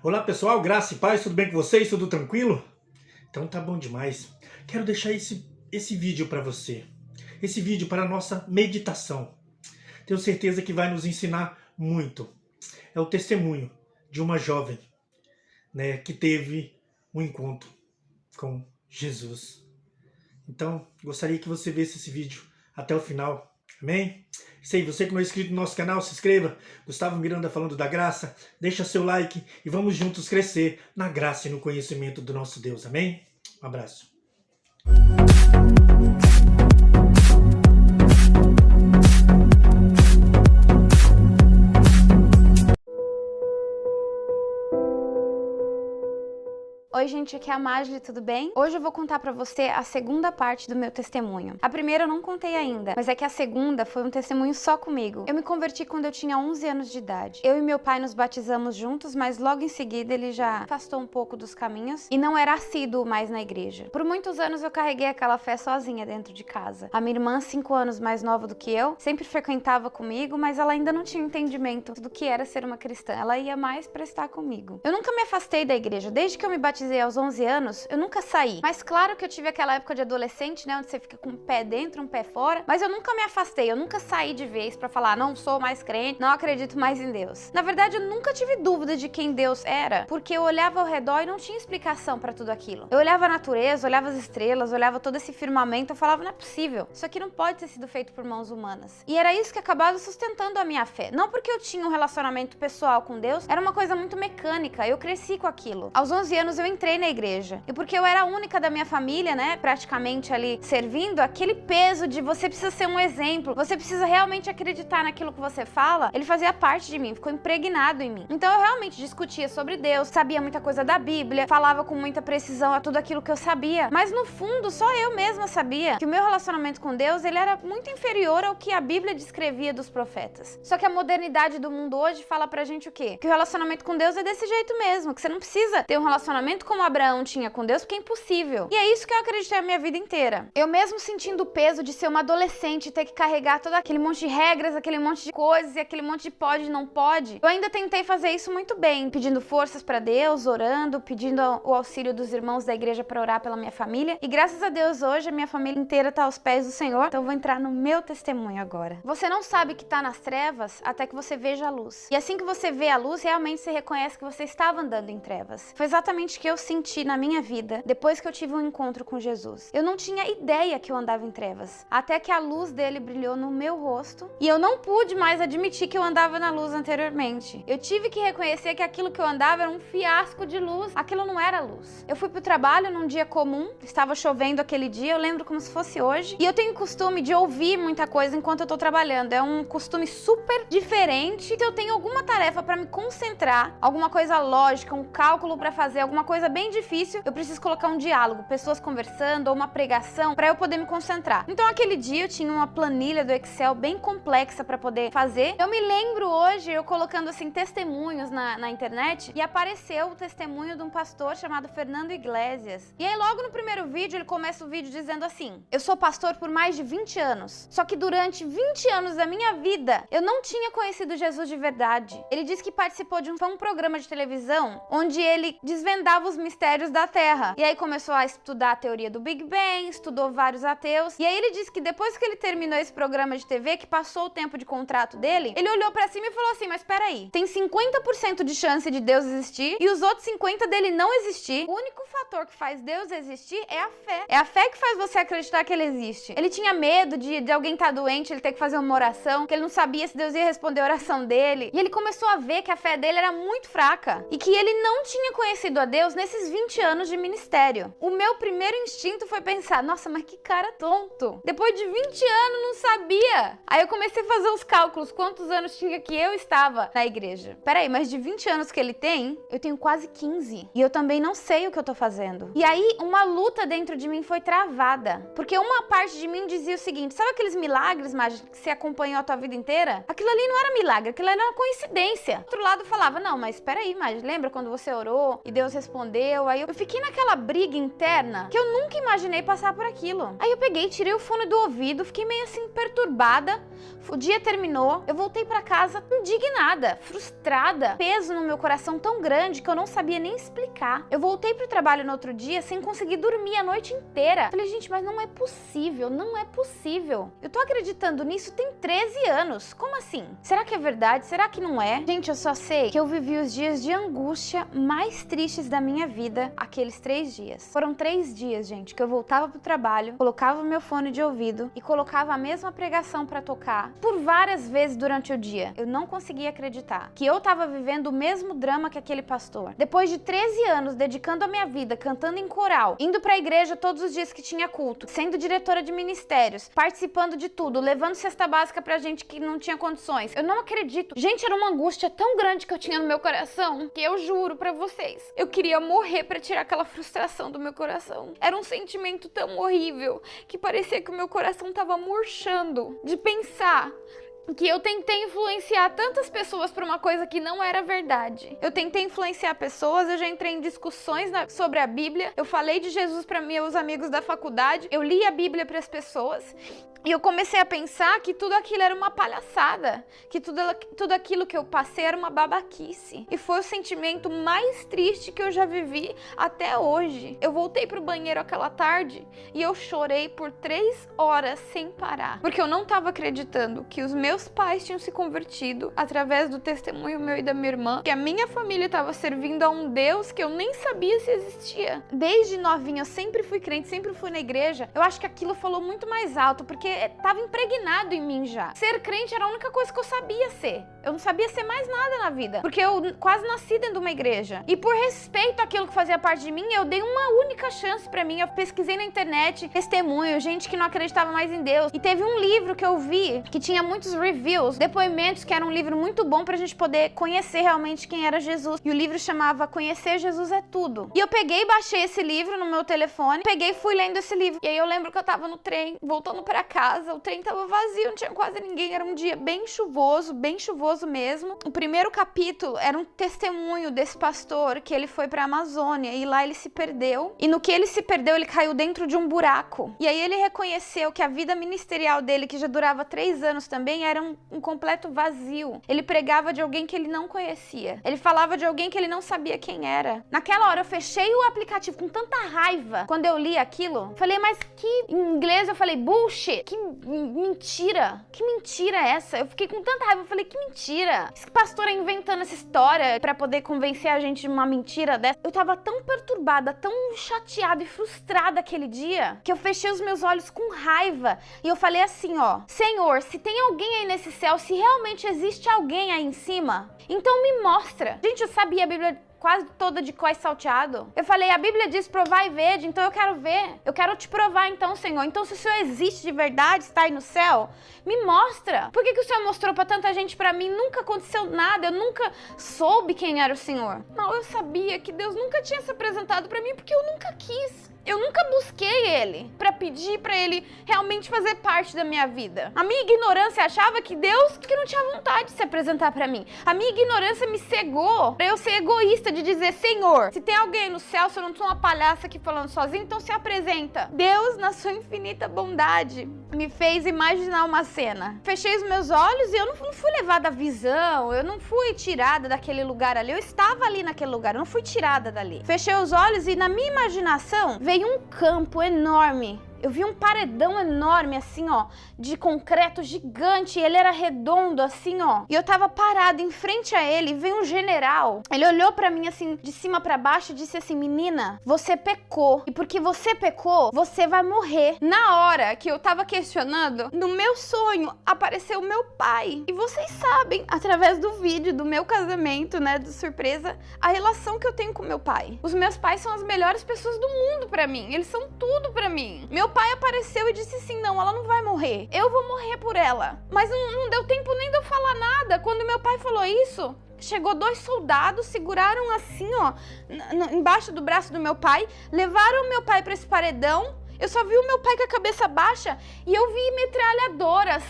Olá pessoal, graça e paz, tudo bem com vocês? Tudo tranquilo? Então tá bom demais. Quero deixar esse vídeo para você. Esse vídeo para a nossa meditação. Tenho certeza que vai nos ensinar muito. É o testemunho de uma jovem, que teve um encontro com Jesus. Então, gostaria que você visse esse vídeo até o final. Amém? Isso aí, você que não é inscrito no nosso canal, se inscreva. Gustavo Miranda falando da graça. Deixa seu like e vamos juntos crescer na graça e no conhecimento do nosso Deus. Amém? Um abraço. Oi gente, aqui é a Magli, tudo bem? Hoje eu vou contar pra você a segunda parte do meu testemunho. A primeira eu não contei ainda, mas é que a segunda foi um testemunho só comigo. Eu me converti quando eu tinha 11 anos de idade. Eu e meu pai nos batizamos juntos, mas logo em seguida ele já afastou um pouco dos caminhos e não era assíduo mais na igreja. Por muitos anos eu carreguei aquela fé sozinha dentro de casa. A minha irmã, 5 anos mais nova do que eu, sempre frequentava comigo, mas ela ainda não tinha entendimento do que era ser uma cristã. Ela ia mais pra estar comigo. Eu nunca me afastei da igreja. Desde que eu me batizei aos 11 anos, eu nunca saí. Mas claro que eu tive aquela época de adolescente, onde você fica com um pé dentro, um pé fora, mas eu nunca me afastei, eu nunca saí de vez pra falar, não sou mais crente, não acredito mais em Deus. Na verdade, eu nunca tive dúvida de quem Deus era, porque eu olhava ao redor e não tinha explicação pra tudo aquilo. Eu olhava a natureza, olhava as estrelas, olhava todo esse firmamento, eu falava, não é possível, isso aqui não pode ter sido feito por mãos humanas. E era isso que acabava sustentando a minha fé. Não porque eu tinha um relacionamento pessoal com Deus, era uma coisa muito mecânica, eu cresci com aquilo. Aos 11 anos eu entrei na igreja. E porque eu era a única da minha família, praticamente ali servindo, aquele peso de você precisa ser um exemplo, você precisa realmente acreditar naquilo que você fala, ele fazia parte de mim, ficou impregnado em mim. Então eu realmente discutia sobre Deus, sabia muita coisa da Bíblia, falava com muita precisão a tudo aquilo que eu sabia, mas no fundo só eu mesma sabia que o meu relacionamento com Deus, ele era muito inferior ao que a Bíblia descrevia dos profetas. Só que a modernidade do mundo hoje fala pra gente o quê? Que o relacionamento com Deus é desse jeito mesmo, que você não precisa ter um relacionamento como Abraão tinha com Deus, porque é impossível. E é isso que eu acreditei a minha vida inteira. Eu mesmo sentindo o peso de ser uma adolescente, ter que carregar todo aquele monte de regras, aquele monte de coisas e aquele monte de pode e não pode, eu ainda tentei fazer isso muito bem, pedindo forças pra Deus, orando, pedindo o auxílio dos irmãos da igreja pra orar pela minha família. E graças a Deus hoje a minha família inteira tá aos pés do Senhor. Então eu vou entrar no meu testemunho agora. Você não sabe que tá nas trevas até que você veja a luz. E assim que você vê a luz, realmente você reconhece que você estava andando em trevas. Foi exatamente o que eu senti na minha vida depois que eu tive um encontro com Jesus. Eu não tinha ideia que eu andava em trevas, até que a luz dele brilhou no meu rosto e eu não pude mais admitir que eu andava na luz anteriormente. Eu tive que reconhecer que aquilo que eu andava era um fiasco de luz, aquilo não era luz. Eu fui pro trabalho num dia comum, estava chovendo aquele dia, eu lembro como se fosse hoje, e eu tenho o costume de ouvir muita coisa enquanto eu tô trabalhando, é um costume super diferente. Se eu tenho alguma tarefa para me concentrar, alguma coisa lógica, um cálculo para fazer, alguma coisa bem difícil, eu preciso colocar um diálogo, pessoas conversando ou uma pregação para eu poder me concentrar. Então aquele dia eu tinha uma planilha do Excel bem complexa para poder fazer. Eu me lembro hoje eu colocando assim testemunhos na internet e apareceu o testemunho de um pastor chamado Fernando Iglesias. E aí logo no primeiro vídeo ele começa o vídeo dizendo assim: eu sou pastor por mais de 20 anos, só que durante 20 anos da minha vida eu não tinha conhecido Jesus de verdade. Ele disse que participou de um programa de televisão onde ele desvendava os mistérios da Terra. E aí começou a estudar a teoria do Big Bang, estudou vários ateus. E aí ele disse que depois que ele terminou esse programa de TV, que passou o tempo de contrato dele, ele olhou pra cima e falou assim: mas peraí, tem 50% de chance de Deus existir e os outros 50% dele não existir. O único fator que faz Deus existir é a fé. É a fé que faz você acreditar que ele existe. Ele tinha medo de alguém estar doente, ele ter que fazer uma oração, que ele não sabia se Deus ia responder a oração dele. E ele começou a ver que a fé dele era muito fraca e que ele não tinha conhecido a Deus nesses 20 anos de ministério. O meu primeiro instinto foi pensar: nossa, mas que cara tonto. Depois de 20 anos não sabia. Aí eu comecei a fazer os cálculos, quantos anos tinha que eu estava na igreja. Peraí, mas de 20 anos que ele tem, eu tenho quase 15. E eu também não sei o que eu tô fazendo. E aí uma luta dentro de mim foi travada. Porque uma parte de mim dizia o seguinte: sabe aqueles milagres, mágicos, que você acompanhou a tua vida inteira? Aquilo ali não era milagre, aquilo ali era uma coincidência. Outro lado falava: não, mas peraí, Mágica, lembra quando você orou e Deus respondeu deu. Aí eu fiquei naquela briga interna que eu nunca imaginei passar por aquilo. Aí eu peguei, tirei o fone do ouvido, fiquei meio assim perturbada. O dia terminou, eu voltei pra casa indignada, frustrada, peso no meu coração tão grande que eu não sabia nem explicar. Eu voltei pro trabalho no outro dia sem conseguir dormir a noite inteira. Falei, gente, mas não é possível, não é possível. Eu tô acreditando nisso tem 13 anos, como assim? Será que é verdade? Será que não é? Gente, eu só sei que eu vivi os dias de angústia mais tristes da minha vida, aqueles 3 dias. Foram 3 dias, gente, que eu voltava pro trabalho, colocava o meu fone de ouvido e colocava a mesma pregação pra tocar por várias vezes durante o dia. Eu não conseguia acreditar que eu tava vivendo o mesmo drama que aquele pastor. Depois de 13 anos dedicando a minha vida, cantando em coral, indo pra igreja todos os dias que tinha culto, sendo diretora de ministérios, participando de tudo, levando cesta básica pra gente que não tinha condições. Eu não acredito. Gente, era uma angústia tão grande que eu tinha no meu coração que eu juro pra vocês, eu queria morrer pra tirar aquela frustração do meu coração. Era um sentimento tão horrível que parecia que o meu coração tava murchando de pensar que eu tentei influenciar tantas pessoas por uma coisa que não era verdade. Eu tentei influenciar pessoas, eu já entrei em discussões sobre a Bíblia, eu falei de Jesus para meus amigos da faculdade, eu li a Bíblia para as pessoas. E eu comecei a pensar que tudo aquilo era uma palhaçada, que tudo aquilo que eu passei era uma babaquice. E foi o sentimento mais triste que eu já vivi até hoje. Eu voltei pro banheiro aquela tarde e eu chorei por 3 horas sem parar. Porque eu não estava acreditando que os meus pais tinham se convertido através do testemunho meu e da minha irmã, que a minha família estava servindo a um Deus que eu nem sabia se existia. Desde novinha eu sempre fui crente, sempre fui na igreja. Eu acho que aquilo falou muito mais alto, porque estava impregnado em mim já. Ser crente era a única coisa que eu sabia ser. Eu não sabia ser mais nada na vida, porque eu quase nasci dentro de uma igreja. E por respeito àquilo que fazia parte de mim, eu dei uma única chance pra mim. Eu pesquisei na internet testemunho, gente que não acreditava mais em Deus. E teve um livro que eu vi que tinha muitos reviews, depoimentos, que era um livro muito bom pra gente poder conhecer realmente quem era Jesus. E o livro chamava Conhecer Jesus é Tudo. E eu peguei e baixei esse livro no meu telefone, peguei e fui lendo esse livro. E aí eu lembro que eu tava no trem, voltando pra casa, o trem tava vazio, não tinha quase ninguém, era um dia bem chuvoso mesmo. O primeiro capítulo era um testemunho desse pastor que ele foi pra Amazônia e lá ele se perdeu. E no que ele se perdeu, ele caiu dentro de um buraco. E aí ele reconheceu que a vida ministerial dele, que já durava 3 anos também, era um completo vazio. Ele pregava de alguém que ele não conhecia. Ele falava de alguém que ele não sabia quem era. Naquela hora eu fechei o aplicativo com tanta raiva quando eu li aquilo. Falei, mas que... Em inglês eu falei, bullshit. Que mentira. Que mentira é essa? Eu fiquei com tanta raiva. Eu falei, que mentira. Esse pastor é inventando essa história pra poder convencer a gente de uma mentira dessa. Eu tava tão perturbada, tão chateada e frustrada aquele dia, que eu fechei os meus olhos com raiva. E eu falei assim, ó, Senhor, se tem alguém aí nesse céu, se realmente existe alguém aí em cima, então me mostra. Gente, eu sabia a Bíblia quase toda de cós salteado. Eu falei, a Bíblia diz provar e vede, então eu quero ver. Eu quero te provar então, Senhor. Então se o Senhor existe de verdade, está aí no céu, me mostra. Por que o Senhor mostrou pra tanta gente, pra mim nunca aconteceu nada, eu nunca soube quem era o Senhor. Não, eu sabia que Deus nunca tinha se apresentado pra mim porque eu nunca quis. Eu nunca busquei ele pra pedir pra ele realmente fazer parte da minha vida. A minha ignorância achava que Deus que não tinha vontade de se apresentar pra mim. A minha ignorância me cegou pra eu ser egoísta de dizer, Senhor, se tem alguém no céu, se eu não sou uma palhaça aqui falando sozinha, então se apresenta. Deus, na sua infinita bondade, me fez imaginar uma cena. Fechei os meus olhos e eu não fui levada à visão, eu não fui tirada daquele lugar ali, eu estava ali naquele lugar, eu não fui tirada dali. Fechei os olhos e na minha imaginação veio um campo enorme. Eu vi um paredão enorme, assim, ó, de concreto gigante, e ele era redondo, assim, ó. E eu tava parada em frente a ele, e veio um general. Ele olhou pra mim, assim, de cima pra baixo e disse assim, menina, você pecou. E porque você pecou, você vai morrer. Na hora que eu tava questionando, no meu sonho, apareceu meu pai. E vocês sabem, através do vídeo do meu casamento, né, de surpresa, a relação que eu tenho com meu pai. Os meus pais são as melhores pessoas do mundo pra mim. Eles são tudo pra mim. Meu pai apareceu e disse assim, não, ela não vai morrer, eu vou morrer por ela. Mas não deu tempo nem de eu falar nada. Quando meu pai falou isso, chegou 2 soldados, seguraram assim, ó, embaixo do braço do meu pai, levaram meu pai pra esse paredão. Eu só vi o meu pai com a cabeça baixa e eu vi metralhadoras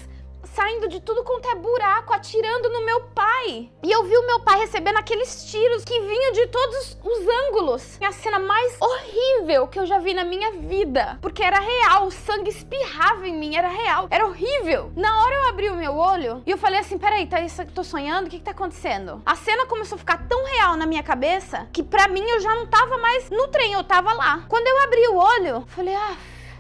saindo de tudo quanto é buraco, atirando no meu pai. E eu vi o meu pai recebendo aqueles tiros que vinham de todos os ângulos. A cena mais horrível que eu já vi na minha vida. Porque era real, o sangue espirrava em mim, era real, era horrível. Na hora eu abri o meu olho e eu falei assim, peraí, tô sonhando? O que tá acontecendo? A cena começou a ficar tão real na minha cabeça que pra mim eu já não tava mais no trem, eu tava lá. Quando eu abri o olho, falei,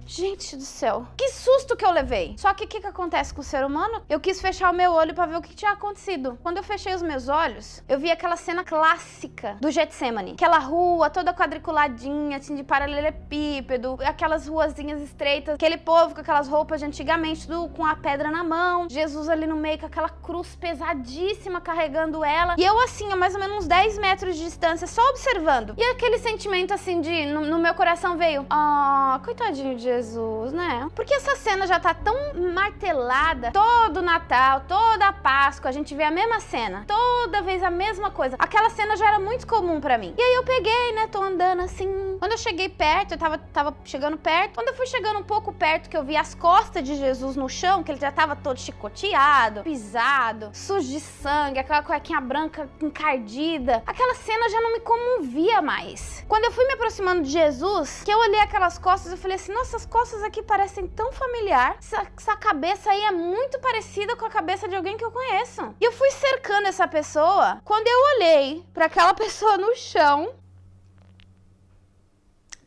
gente do céu, que susto que eu levei. Só que o que acontece com o ser humano? Eu quis fechar o meu olho pra ver o que tinha acontecido. Quando eu fechei os meus olhos, eu vi aquela cena clássica do Getsemane. Aquela rua toda quadriculadinha, assim, de paralelepípedo, aquelas ruazinhas estreitas, aquele povo com aquelas roupas de antigamente, tudo com a pedra na mão, Jesus ali no meio com aquela cruz pesadíssima carregando ela. E eu assim, a mais ou menos uns 10 metros de distância, só observando. E aquele sentimento assim de, no meu coração veio, coitadinho de Jesus, né? Porque essa cena já tá tão martelada, todo Natal, toda a Páscoa, a gente vê a mesma cena, toda vez a mesma coisa. Aquela cena já era muito comum pra mim. E aí eu peguei, né, tô andando assim. Quando eu cheguei perto, eu tava chegando perto. Quando eu fui chegando um pouco perto, que eu vi as costas de Jesus no chão, que ele já tava todo chicoteado, pisado, sujo de sangue, aquela cuequinha branca encardida. Aquela cena já não me comovia mais. Quando eu fui me aproximando de Jesus, que eu olhei aquelas costas, eu falei assim, nossa, as costas aqui parecem tão familiar. Essa cabeça aí é muito parecida com a cabeça de alguém que eu conheço. E eu fui cercando essa pessoa. Quando eu olhei pra aquela pessoa no chão,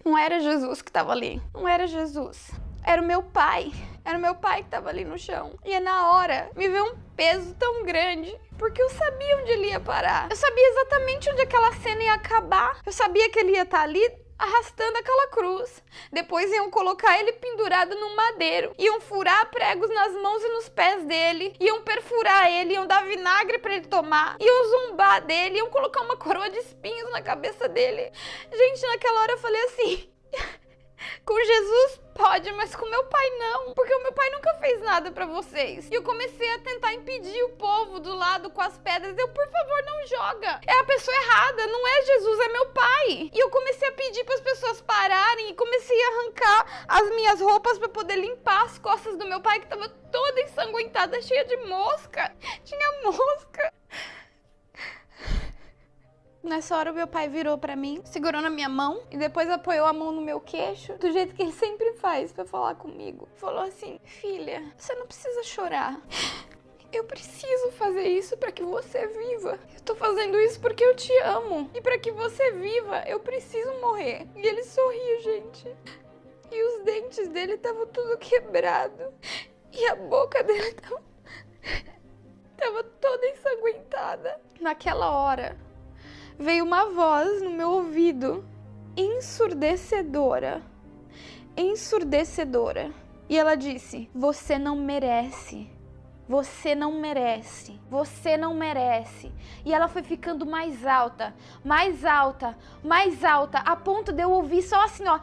não era Jesus que tava ali. Não era Jesus. Era o meu pai. Era o meu pai que tava ali no chão. E na hora, me veio um peso tão grande. Porque eu sabia onde ele ia parar. Eu sabia exatamente onde aquela cena ia acabar. Eu sabia que ele ia estar ali arrastando aquela cruz. Depois iam colocar ele pendurado num madeiro. Iam furar pregos nas mãos e nos pés dele. Iam perfurar ele, iam dar vinagre pra ele tomar. Iam zombar dele, iam colocar uma coroa de espinhos na cabeça dele. Gente, naquela hora eu falei assim... Com Jesus pode, mas com meu pai não. Porque o meu pai nunca fez nada pra vocês. E eu comecei a tentar impedir o povo do lado com as pedras. Por favor, não joga. É a pessoa errada, não é Jesus, é meu pai. E eu comecei a pedir para as pessoas pararem e comecei a arrancar as minhas roupas pra poder limpar as costas do meu pai, que tava toda ensanguentada, cheia de mosca. Tinha mosca. Nessa hora o meu pai virou pra mim, segurou na minha mão e depois apoiou a mão no meu queixo, do jeito que ele sempre faz pra falar comigo. Falou assim, filha, você não precisa chorar. Eu preciso fazer isso pra que você viva. Eu tô fazendo isso porque eu te amo. E pra que você viva, eu preciso morrer. E ele sorriu, gente. E os dentes dele estavam tudo quebrado. E a boca dele tava toda ensanguentada. Naquela hora... veio uma voz no meu ouvido, ensurdecedora, e ela disse, você não merece, você não merece, você não merece. E ela foi ficando mais alta, mais alta, mais alta, a ponto de eu ouvir só assim, ó,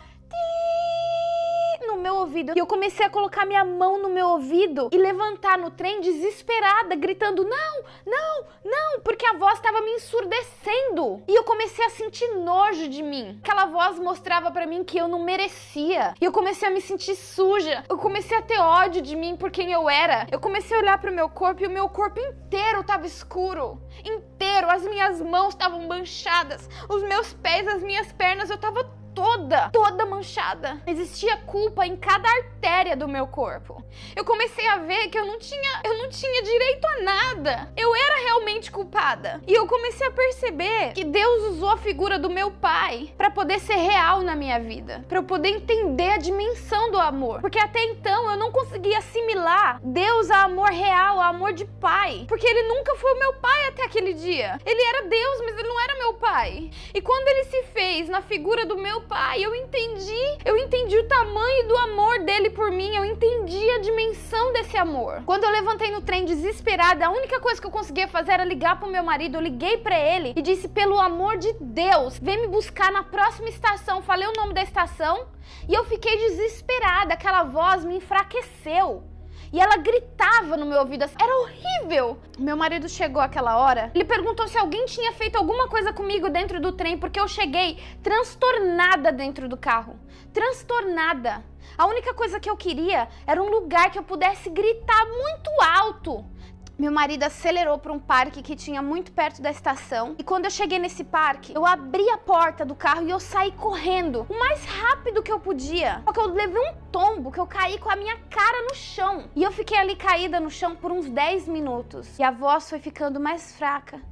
no meu ouvido. E eu comecei a colocar minha mão no meu ouvido e levantar no trem desesperada, gritando não, não, não, porque a voz estava me ensurdecendo. E eu comecei a sentir nojo de mim. Aquela voz mostrava pra mim que eu não merecia. E eu comecei a me sentir suja. Eu comecei a ter ódio de mim por quem eu era. Eu comecei a olhar pro meu corpo e o meu corpo inteiro estava escuro. Inteiro. As minhas mãos estavam manchadas. Os meus pés, as minhas pernas, eu tava toda manchada. Existia culpa em cada artéria do meu corpo. Eu comecei a ver que eu não tinha direito a nada. Eu era realmente culpada. E eu comecei a perceber que Deus usou a figura do meu pai para poder ser real na minha vida, para eu poder entender a dimensão do amor. Porque até então eu não conseguia assimilar Deus a amor real, a amor de pai, porque ele nunca foi o meu pai até aquele dia. Ele era Deus, mas ele não era meu pai. E quando ele se fez na figura do meu pai, eu entendi o tamanho do amor dele por mim, eu entendi a dimensão desse amor. Quando eu levantei no trem desesperada, a única coisa que eu conseguia fazer era ligar pro meu marido. Eu liguei pra ele e disse, pelo amor de Deus, vem me buscar na próxima estação. Falei o nome da estação e eu fiquei desesperada, aquela voz me enfraqueceu. e ela gritava no meu ouvido assim, era horrível. Meu marido chegou àquela hora, ele perguntou se alguém tinha feito alguma coisa comigo dentro do trem, porque eu cheguei transtornada dentro do carro, transtornada. A única coisa que eu queria era um lugar que eu pudesse gritar muito alto. Meu marido acelerou para um parque que tinha muito perto da estação. E quando eu cheguei nesse parque, eu abri a porta do carro e eu saí correndo o mais rápido que eu podia. Só que eu levei um tombo, que eu caí com a minha cara no chão. E eu fiquei ali caída no chão por uns 10 minutos. E a voz foi ficando mais fraca.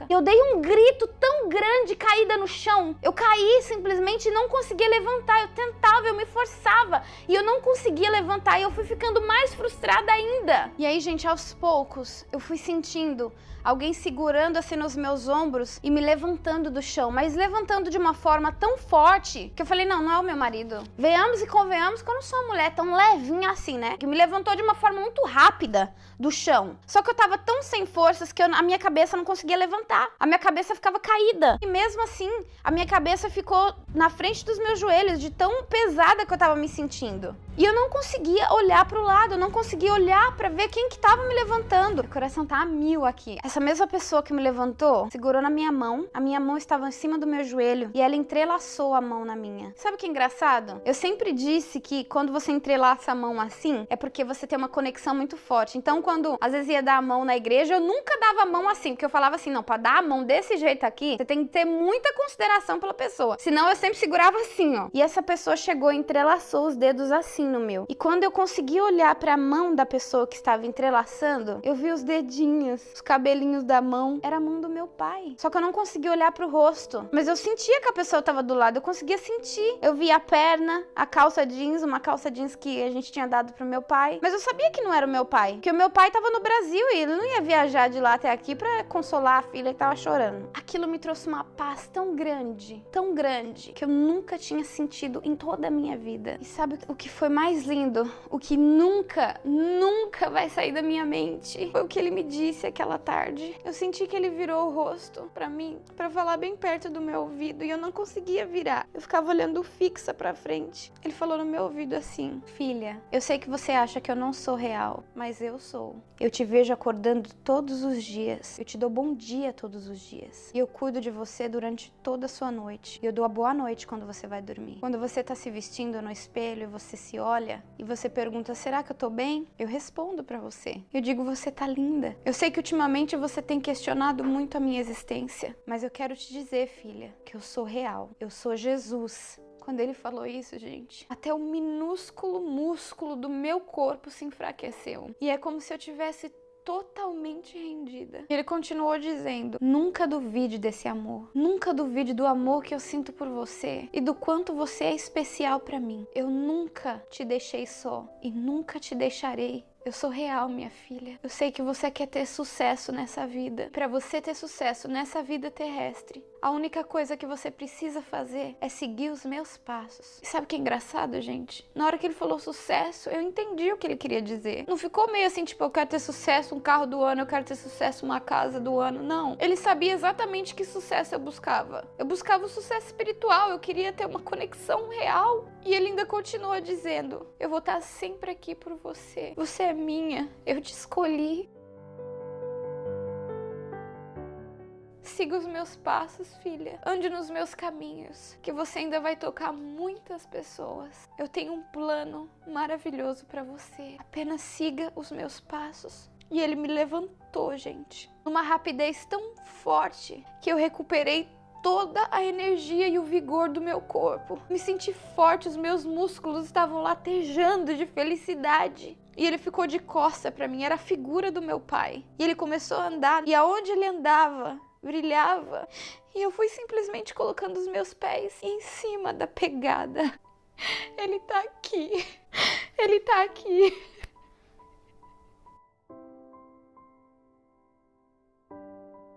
Eu dei um grito tão grande, caída no chão. Eu caí simplesmente e não conseguia levantar. Eu tentava, eu me forçava e eu não conseguia levantar. E eu fui ficando mais frustrada ainda. E aí, gente, aos poucos, eu fui sentindo alguém segurando assim nos meus ombros e me levantando do chão, mas levantando de uma forma tão forte que eu falei, não é o meu marido. Venhamos e convenhamos que eu não sou uma mulher tão levinha assim, né? Que me levantou de uma forma muito rápida do chão. Só que eu tava tão sem forças que a minha cabeça não conseguia levantar. A minha cabeça ficava caída. E mesmo assim, a minha cabeça ficou na frente dos meus joelhos, de tão pesada que eu tava me sentindo. E eu não conseguia olhar pro lado, eu não conseguia olhar pra ver quem que tava me levantando. Meu coração tá a mil aqui. Essa mesma pessoa que me levantou segurou na minha mão, a minha mão estava em cima do meu joelho e ela entrelaçou a mão na minha. Sabe o que é engraçado? Eu sempre disse que quando você entrelaça a mão assim, é porque você tem uma conexão muito forte. Então, quando às vezes ia dar a mão na igreja, eu nunca dava a mão assim, porque eu falava assim, não, pra dar a mão desse jeito aqui, você tem que ter muita consideração pela pessoa. Senão eu sempre segurava assim, ó. E essa pessoa chegou e entrelaçou os dedos assim no meu. E quando eu consegui olhar pra mão da pessoa que estava entrelaçando, eu vi os dedinhos, os cabelinhos da mão. Era a mão do meu pai. Só que eu não conseguia olhar pro rosto. Mas eu sentia que a pessoa estava do lado. Eu conseguia sentir. Eu via a perna, a calça jeans, uma calça jeans que a gente tinha dado pro meu pai. Mas eu sabia que não era o meu pai. Porque o meu pai estava no Brasil e ele não ia viajar de lá até aqui pra consolar a filha que tava chorando. Aquilo me trouxe uma paz tão grande, que eu nunca tinha sentido em toda a minha vida. E sabe o que foi mais lindo? O que nunca vai sair da minha mente? Foi o que ele me disse aquela tarde. Eu senti que ele virou o rosto pra mim, pra falar bem perto do meu ouvido, e eu não conseguia virar. Eu ficava olhando fixa pra frente. Ele falou no meu ouvido assim: filha, eu sei que você acha que eu não sou real, mas eu sou. Eu te vejo acordando todos os dias. Eu te dou bom dia todos os dias. E eu cuido de você durante toda a sua noite. E eu dou a boa noite quando você vai dormir. Quando você tá se vestindo no espelho e você se olha e você pergunta, será que eu tô bem? Eu respondo pra você. Eu digo, você tá linda. Eu sei que ultimamente você tem questionado muito a minha existência, mas eu quero te dizer, filha, que eu sou real. Eu sou Jesus. Quando ele falou isso, gente, até o minúsculo músculo do meu corpo se enfraqueceu. E é como se eu tivesse totalmente rendida. Ele continuou dizendo, nunca duvide desse amor. Nunca duvide do amor que eu sinto por você e do quanto você é especial pra mim. Eu nunca te deixei só e nunca te deixarei. Eu sou real, minha filha. Eu sei que você quer ter sucesso nessa vida. Para você ter sucesso nessa vida terrestre, a única coisa que você precisa fazer é seguir os meus passos. E sabe o que é engraçado, gente? Na hora que ele falou sucesso, eu entendi o que ele queria dizer. Não ficou meio assim, tipo, eu quero ter sucesso, um carro do ano, eu quero ter sucesso, uma casa do ano. Não. Ele sabia exatamente que sucesso eu buscava. Eu buscava o sucesso espiritual, eu queria ter uma conexão real. E ele ainda continua dizendo, eu vou estar sempre aqui por você. Você é minha, eu te escolhi. Siga os meus passos, filha. Ande nos meus caminhos, que você ainda vai tocar muitas pessoas. Eu tenho um plano maravilhoso para você. Apenas siga os meus passos. E ele me levantou, gente, numa rapidez tão forte que eu recuperei toda a energia e o vigor do meu corpo. Me senti forte, os meus músculos estavam latejando de felicidade. E ele ficou de costa para mim, era a figura do meu pai. E ele começou a andar, e aonde ele andava, brilhava. E eu fui simplesmente colocando os meus pés em cima da pegada. Ele tá aqui. Ele tá aqui.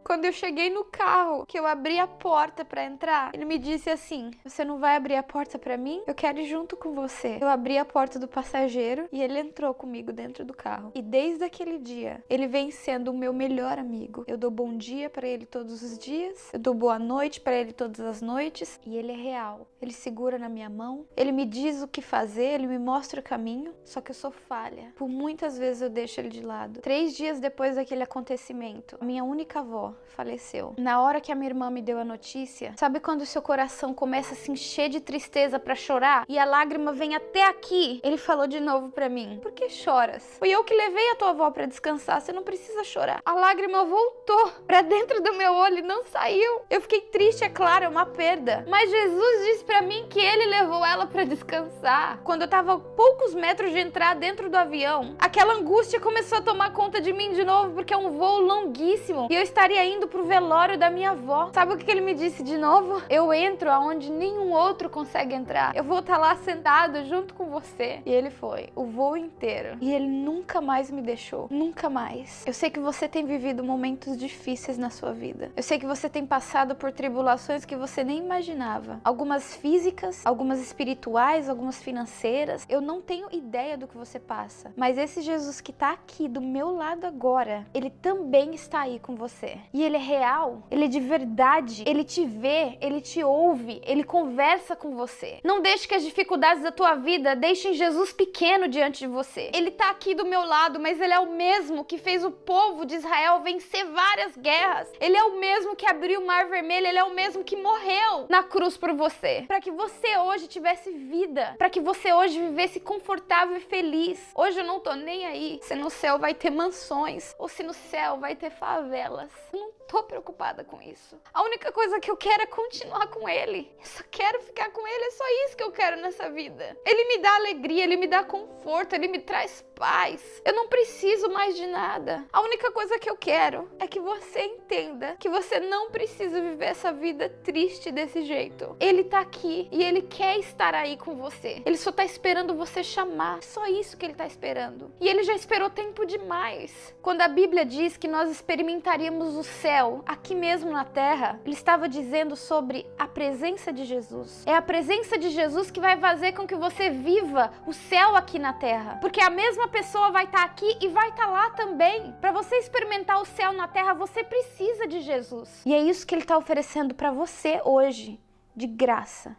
Quando eu cheguei no carro, que eu abri a porta pra entrar, ele me disse assim: você não vai abrir a porta pra mim? Eu quero ir junto com você. Eu abri a porta do passageiro e ele entrou comigo dentro do carro. E desde aquele dia, ele vem sendo o meu melhor amigo. Eu dou bom dia pra ele todos os dias, eu dou boa noite pra ele todas as noites, e ele é real. Ele segura na minha mão, ele me diz o que fazer, ele me mostra o caminho, só que eu sou falha. Por muitas vezes eu deixo ele de lado. 3 dias depois daquele acontecimento, a minha única avó faleceu. Na hora que a minha irmã me deu a notícia, sabe quando o seu coração começa a se encher de tristeza pra chorar e a lágrima vem até aqui? Ele falou de novo pra mim: por que choras? Fui eu que levei a tua avó pra descansar, você não precisa chorar. A lágrima voltou pra dentro do meu olho e não saiu. Eu fiquei triste, é claro, é uma perda. Mas Jesus disse pra mim que ele levou ela pra descansar. Quando eu tava a poucos metros de entrar dentro do avião, aquela angústia começou a tomar conta de mim de novo, porque é um voo longuíssimo e eu estaria indo pro velório da minha avó. Sabe o que ele me disse de novo? Eu entro aonde nenhum outro consegue entrar. Eu vou estar lá sentado junto com você. E ele foi o voo inteiro. E ele nunca mais me deixou. Nunca mais. Eu sei que você tem vivido momentos difíceis na sua vida. Eu sei que você tem passado por tribulações que você nem imaginava. Algumas físicas, algumas espirituais, algumas financeiras. Eu não tenho ideia do que você passa. Mas esse Jesus que tá aqui do meu lado agora, ele também está aí com você. E ele é real, ele é de verdade, ele te vê, ele te ouve, ele conversa com você. Não deixe que as dificuldades da tua vida deixem Jesus pequeno diante de você. Ele tá aqui do meu lado, mas ele é o mesmo que fez o povo de Israel vencer várias guerras. Ele é o mesmo que abriu o Mar Vermelho, ele é o mesmo que morreu na cruz por você. Para que você hoje tivesse vida, para que você hoje vivesse confortável e feliz. Hoje eu não tô nem aí se no céu vai ter mansões ou se no céu vai ter favelas. Eu não tô preocupada com isso. A única coisa que eu quero é continuar com ele. Eu só quero ficar com ele, é só isso que eu quero nessa vida. Ele me dá alegria, ele me dá conforto, ele me traz paz. Eu não preciso mais de nada. A única coisa que eu quero é que você entenda que você não precisa viver essa vida triste desse jeito. Ele tá aqui e ele quer estar aí com você. Ele só tá esperando você chamar. É só isso que ele tá esperando. E ele já esperou tempo demais. Quando a Bíblia diz que nós experimentaríamos o céu aqui mesmo na terra, ele estava dizendo sobre a presença de Jesus. É a presença de Jesus que vai fazer com que você viva o céu aqui na terra. Porque a mesma pessoa vai estar aqui e vai estar lá também. Para você experimentar o céu na terra, você precisa de Jesus. E é isso que ele está oferecendo para você hoje, de graça.